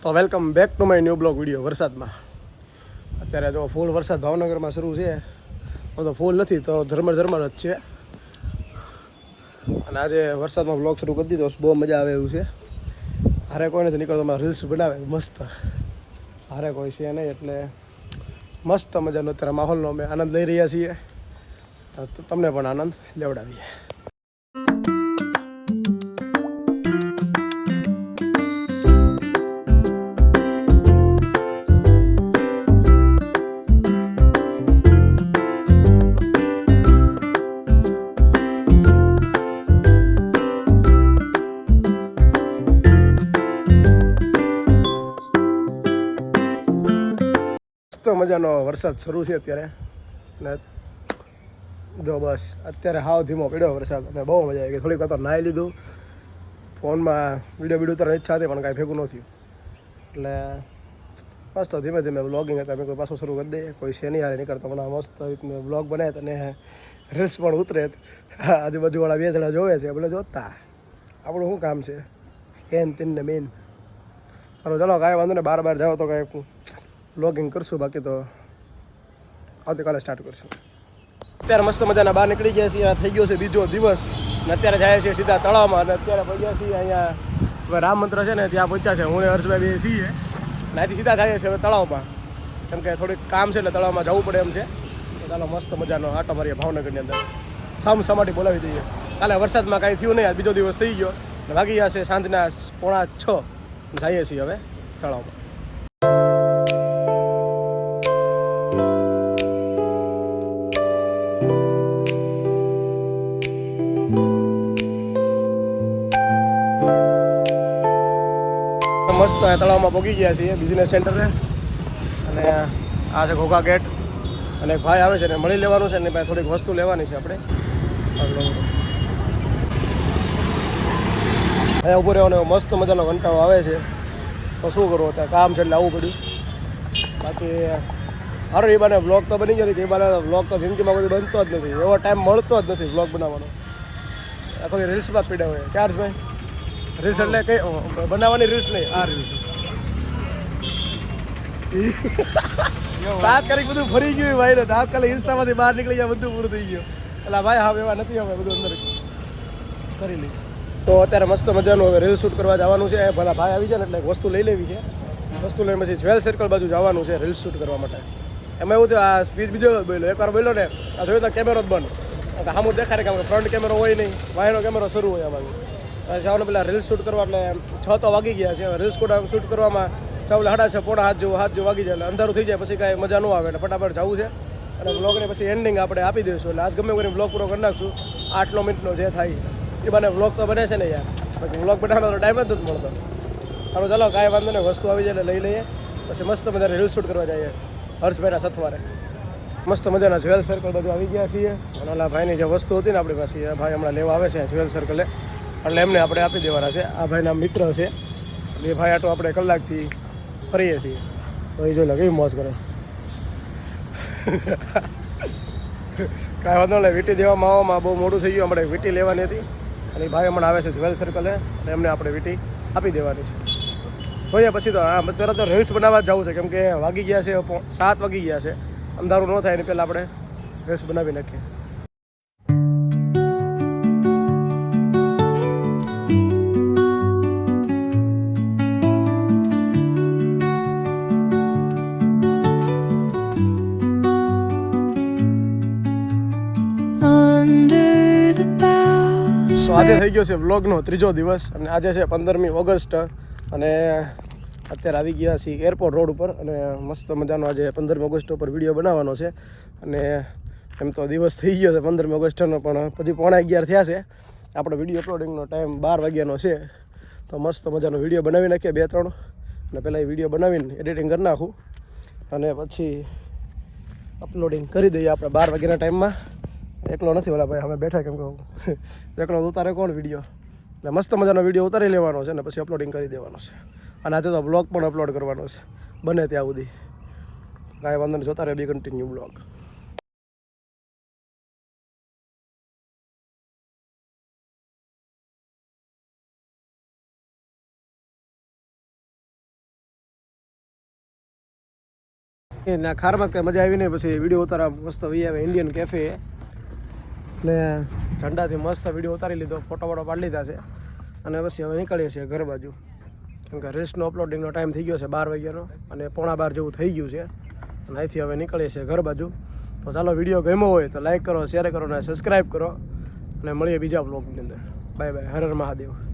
તો welcome back to my new blog video વરસાદમાં. અત્યારે જો ફૂલ વરસાદ ભાવનગરમાં શરૂ છે. તો ફૂલ નથી તો ઝરમર જ છે. અને આજે વરસાદમાં બ્લોગ શરૂ કરી દીધો, બહુ મજા આવે એવું છે. હારે કોઈ નથી નીકળતો, અમારા રીલ્સ બનાવે મસ્ત. હારે કોઈ છે નહીં એટલે મસ્ત મજાનો અત્યારે માહોલનો અમે આનંદ લઈ રહ્યા છીએ. તો તમને પણ આનંદ લેવડાવીએ. મજાનો વરસાદ શરૂ છે અત્યારે ને જો બસ અત્યારે હાવ ધીમો પડ્યો વરસાદ અને બહુ મજા આવી ગઈ. થોડીક વાર તો નાહી લીધું, ફોનમાં વિડીયો ઉતારવાની ઈચ્છા હતી પણ કાંઈ ભેગું ન થયું એટલે મસ્ત ધીમે ધીમે બ્લોગિંગ હતા મેં કોઈ પાછું શરૂ કરી દઈએ. કોઈ શેની હારે નીકળતો પણ મસ્ત બ્લોગ બનાવે અને રીલ્સ પણ ઉતરે. આજુબાજુવાળા 2 જણા જોવે છે, ભલે જોતા આપણું શું કામ છે એન તીનને મેન. સારું ચલો કાંઈ વાંધો ને, બાર જાઓ તો કાંઈ બ્લોગિંગ કરશું, બાકી તો આવતીકાલે સ્ટાર્ટ કરશું. અત્યારે મસ્ત મજાના બહાર નીકળી ગયા છીએ. થઈ ગયો છે બીજો દિવસ અને અત્યારે જાય છે સીધા તળાવમાં. અને અત્યારે પહોંચ્યા છીએ અહીંયા રામ મંત્ર છે ને ત્યાં પહોંચ્યા છે. હું હર્ષભાઈ બે છીએ અને અહીંથી સીધા જાય છે હવે તળાવમાં, કેમ કે થોડીક કામ છે એટલે તળાવમાં જવું પડે એમ છે. તો ચાલો મસ્ત મજાનો આટો મારીએ ભાવનગરની અંદર, સમાટી બોલાવી દઈએ. કાલે વરસાદમાં કાંઈ થયું નહીં, બીજો દિવસ થઈ ગયો. વાગી ગયા છે સાંજના 5:45. જઈએ છીએ હવે તળાવમાં. મસ્ત તળાવમાં પહોંચી ગયા છીએ બિઝનેસ સેન્ટરે. અને આ છે ઘોઘા ગેટ અને એક ભાઈ આવે છે ને મળી લેવાનું છે ને ભાઈ થોડીક વસ્તુ લેવાની છે આપણે. અહીંયા ઊભું રહેવાનો મસ્ત મજાનો કંટાળો આવે છે, તો શું કરવું, અત્યારે કામ છે એટલે આવવું પડ્યું. બાકી હારું એ બાને બ્લોગ તો બની ગયો. એ બાને બ્લોગ તો જિંદગીમાં કોઈ બનતો જ નથી, એવો ટાઈમ મળતો જ નથી બ્લોગ બનાવવાનો. આખો રીલ્સમાં જ પીડ્યા હોય. ક્યાં ભાઈ રીલ્સ એટલે કઈ બનાવવાની રીલ્સ નહીં, આ રીલ્સ તાત્કાલિક બધું ફરી ગયું ભાઈ ને. તાત્કાલિક ઇન્સ્ટામાંથી બહાર નીકળી જાય, બધું પૂરું થઈ ગયું. એટલે ભાઈ હા એવા નથી, હવે બધું અંદર કરી લઈ. તો અત્યારે મસ્ત મજાનું હવે રીલ શૂટ કરવા જવાનું છે. ભલા ભાઈ આવી જાય ને એટલે વસ્તુ લઈ લેવી છે. વસ્તુ લઈને પછી જ્વેલ સર્કલ બાજુ જવાનું છે રીલ શૂટ કરવા માટે. એમાં એવું થયું આ સ્પીચ બીજો બોલ્યો, એકવાર બોલ્યો ને આ જોયું તો કેમેરો જ બંધ. સામું દેખાડે કે ફ્રન્ટ કેમેરો હોય નહીં, વાયનો કેમેરો શરૂ હોય. આમાં જવાનું પેલા રીલ્સ શૂટ કરવા એટલે 6 તો વાગી ગયા છે. રીલ્સ શૂટ કરવામાં ચાવલે 6:30 પોણા 7 જેવું વાગી જાય એટલે અંધારું થઈ જાય, પછી કાંઈ મજા ન આવે. એટલે ફટાફટ જવું છે અને બ્લોગને પછી એન્ડિંગ આપણે આપી દઈશું. એટલે આજ ગમે કરીને બ્લોગ પૂરો કરી નાખશું 8 મિનિટનો જે થાય એ બને. બ્લોગ તો બને છે ને યાર, બાકી બ્લોગ બનાવવાનો ટાઈમ જ નથી મળતો. સારું ચાલો કાંઈ વાંધો નહીં, વસ્તુ આવી જાય એટલે લઈ લઈએ. પછી મસ્ત મજાને રીલ શૂટ કરવા જઈએ હર્ષભાઈના સથવારે. મસ્ત મજાના જ્વેલ સર્કલ બધું આવી ગયા છીએ. અને ઓલા ભાઈની જે વસ્તુ હતી ને આપણી પાસે, એ ભાઈ હમણાં લેવા આવે છે જ્વેલ સર્કલે, એટલે એમને આપણે આપી દેવાના છે. આ ભાઈના મિત્ર છે એટલે એ ભાઈ આટો આપણે કલાકથી ફરીએ છીએ. તો એ જોઈ લે કેવી મોજ કરે. કાંઈ વાંધો નહીં, વીંટી દેવામાં આવવામાં બહુ મોડું થઈ ગયું. આપણે વીંટી લેવાની હતી અને એ ભાઈ હમણાં આવે છે જ્વેલ સર્કલે એટલે એમને આપણે વીંટી આપી દેવાની છે. જોઈએ પછી તો આ તરત રીલ્સ બનાવવા જ જવું છે, કેમ કે વાગી ગયા છે 7 વાગી ગયા છે. અંધારું ન થાય એની પહેલાં આપણે રીલ્સ બનાવી નાખીએ. તો આજે થઈ ગયો છે વ્લોગનો 3જો દિવસ અને આજે છે 15મી ઓગસ્ટ અને અત્યારે આવી ગયા છીએ એરપોર્ટ રોડ ઉપર. અને મસ્ત મજાનો આજે 15મી ઓગસ્ટ ઉપર વિડીયો બનાવવાનો છે. અને એમ તો દિવસ થઈ ગયો છે 15મી ઓગસ્ટનો, પણ પછી 11:15 થયા છે. આપણો વિડીયો અપલોડિંગનો ટાઈમ 12 વાગ્યાનો છે. તો મસ્ત મજાનો વિડીયો બનાવી નાખીએ 2-3. અને પહેલાં એ વિડીયો બનાવીને એડિટિંગ કરી નાખું અને પછી અપલોડિંગ કરી દઈએ આપણે 12 વાગ્યાના ટાઈમમાં. એકલો નથી ઓલા ભાઈ અમે બેઠા, કેમ કે એકલો ઉતારે કોણ વિડીયો. એટલે મસ્ત મજાનો વિડીયો ઉતારી લેવાનો છે અને પછી અપલોડિંગ કરી દેવાનો છે. અને આજે તો બ્લોગ પણ અપલોડ કરવાનો છે બને ત્યાં સુધી. કાંઈ વાંધો નહીં, જોતા રહે બી કન્ટિન્યુ બ્લોગ. ના ખારમાં કંઈ મજા આવી નહીં, પછી વિડીયો ઉતારવા મસ્ત વી આવે ઇન્ડિયન કેફે એટલે ઝંડાથી મસ્ત વિડીયો ઉતારી લીધો, ફોટો વોટો પાડી લીધા છે અને પછી હવે નીકળીએ છીએ ઘર બાજુ, કેમ કે રીલ્સનો અપલોડિંગનો ટાઈમ થઈ ગયો છે 12 વાગ્યાનો અને 11:15 જેવું થઈ ગયું છે અને અહીંથી હવે નીકળીએ છીએ ઘર બાજુ. તો ચાલો વિડીયો ગમ્યો હોય તો લાઈક કરો, શેર કરો અને સબસ્ક્રાઈબ કરો અને મળીએ બીજા બ્લોગની અંદર. Bye bye, Har Har Mahadev.